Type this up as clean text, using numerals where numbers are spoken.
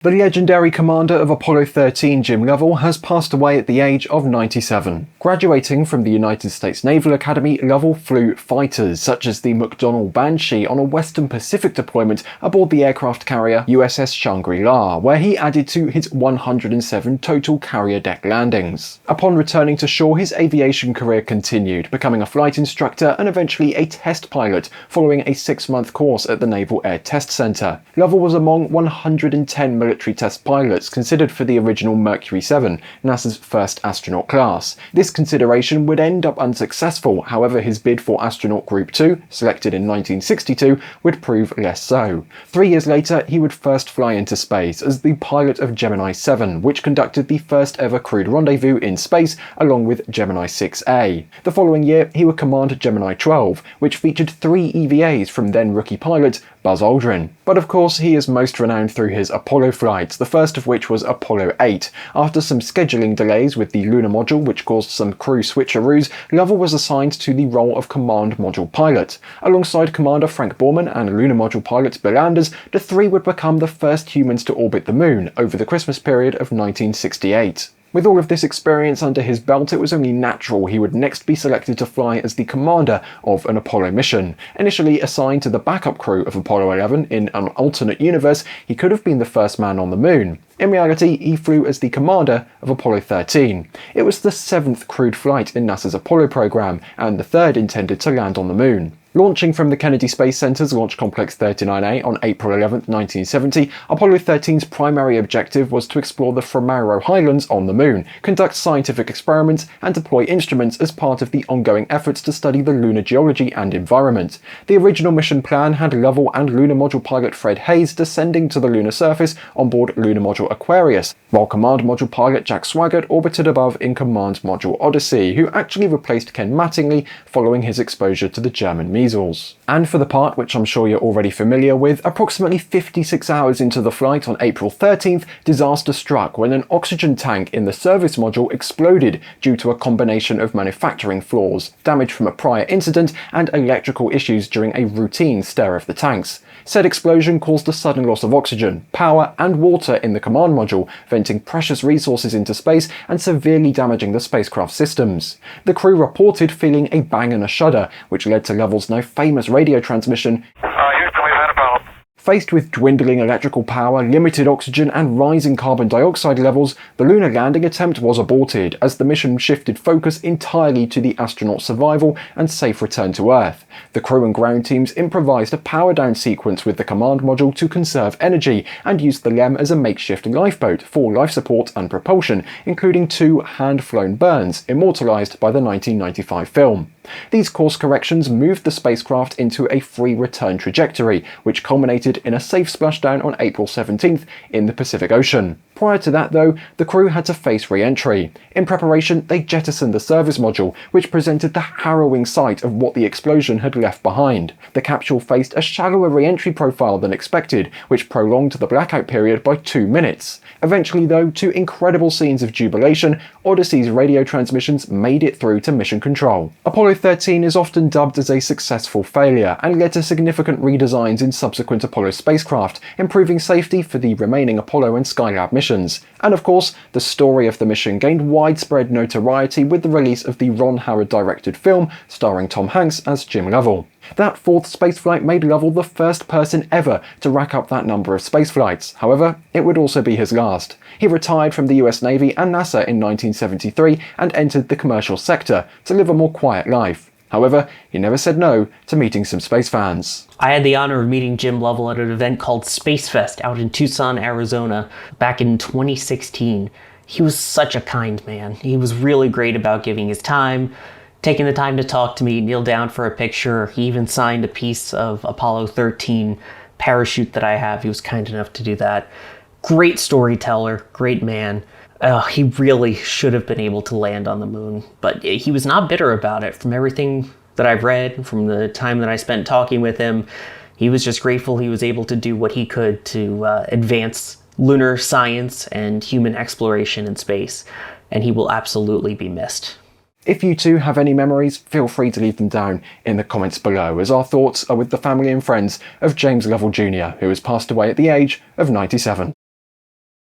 The legendary commander of Apollo 13, Jim Lovell, has passed away at the age of 97. Graduating from the United States Naval Academy, Lovell flew fighters such as the McDonnell Banshee on a Western Pacific deployment aboard the aircraft carrier USS Shangri-La, where he added to his 107 total carrier deck landings. Upon returning to shore, his aviation career continued, becoming a flight instructor and eventually a test pilot following a 6-month course at the Naval Air Test Center. Lovell was among 110 military test pilots considered for the original Mercury 7, NASA's first astronaut class. This consideration would end up unsuccessful, however his bid for Astronaut Group 2, selected in 1962, would prove less so. 3 years later, he would first fly into space as the pilot of Gemini 7, which conducted the first ever crewed rendezvous in space along with Gemini 6A. The following year, he would command Gemini 12, which featured 3 EVAs from then rookie pilot Buzz Aldrin. But of course, he is most renowned through his Apollo flights, the first of which was Apollo 8. After some scheduling delays with the lunar module, which caused some crew switcheroos, Lovell was assigned to the role of command module pilot. Alongside Commander Frank Borman and lunar module pilot Bill Anders, the three would become the first humans to orbit the moon over the Christmas period of 1968. With all of this experience under his belt, it was only natural he would next be selected to fly as the commander of an Apollo mission. Initially assigned to the backup crew of Apollo 11 in an alternate universe, he could have been the first man on the moon. In reality, he flew as the commander of Apollo 13. It was the 7th crewed flight in NASA's Apollo program, and the 3rd intended to land on the moon. Launching from the Kennedy Space Center's Launch Complex 39A on April 11, 1970, Apollo 13's primary objective was to explore the Flamaro Highlands on the moon, conduct scientific experiments, and deploy instruments as part of the ongoing efforts to study the lunar geology and environment. The original mission plan had Lovell and lunar module pilot Fred Hayes descending to the lunar surface on board lunar module Aquarius, while command module pilot Jack Swigert orbited above in command module Odyssey, who actually replaced Ken Mattingly following his exposure to the German measles. And for the part which I'm sure you're already familiar with, approximately 56 hours into the flight on April 13th, disaster struck when an oxygen tank in the service module exploded due to a combination of manufacturing flaws, damage from a prior incident, and electrical issues during a routine stir of the tanks. Said explosion caused a sudden loss of oxygen, power, and water in the command module, venting precious resources into space and severely damaging the spacecraft systems. The crew reported feeling a bang and a shudder, which led to Lovell's now famous radio transmission. Houston, we've had a problem. Faced with dwindling electrical power, limited oxygen, and rising carbon dioxide levels, the lunar landing attempt was aborted as the mission shifted focus entirely to the astronaut's survival and safe return to Earth. The crew and ground teams improvised a power-down sequence with the command module to conserve energy and used the LEM as a makeshift lifeboat for life support and propulsion, including 2 hand-flown burns, immortalized by the 1995 film. These course corrections moved the spacecraft into a free return trajectory, which culminated in a safe splashdown on April 17th in the Pacific Ocean. Prior to that, though, the crew had to face re-entry. In preparation, they jettisoned the service module, which presented the harrowing sight of what the explosion had left behind. The capsule faced a shallower re-entry profile than expected, which prolonged the blackout period by 2 minutes. Eventually, though, to incredible scenes of jubilation, Odyssey's radio transmissions made it through to mission control. Apollo 13 is often dubbed as a successful failure and led to significant redesigns in subsequent Apollo spacecraft, improving safety for the remaining Apollo and Skylab missions. And of course, the story of the mission gained widespread notoriety with the release of the Ron Howard-directed film starring Tom Hanks as Jim Lovell. That 4th spaceflight made Lovell the first person ever to rack up that number of spaceflights. However, it would also be his last. He retired from the US Navy and NASA in 1973 and entered the commercial sector to live a more quiet life. However, he never said no to meeting some space fans. I had the honor of meeting Jim Lovell at an event called Space Fest out in Tucson, Arizona, back in 2016. He was such a kind man. He was really great about giving his time, taking the time to talk to me, kneel down for a picture. He even signed a piece of Apollo 13 parachute that I have. He was kind enough to do that. Great storyteller, great man. He really should have been able to land on the moon, but he was not bitter about it. From everything that I've read, from the time that I spent talking with him, he was just grateful he was able to do what he could to advance lunar science and human exploration in space, and he will absolutely be missed. If you too have any memories, feel free to leave them down in the comments below, as our thoughts are with the family and friends of James Lovell Jr., who has passed away at the age of 97.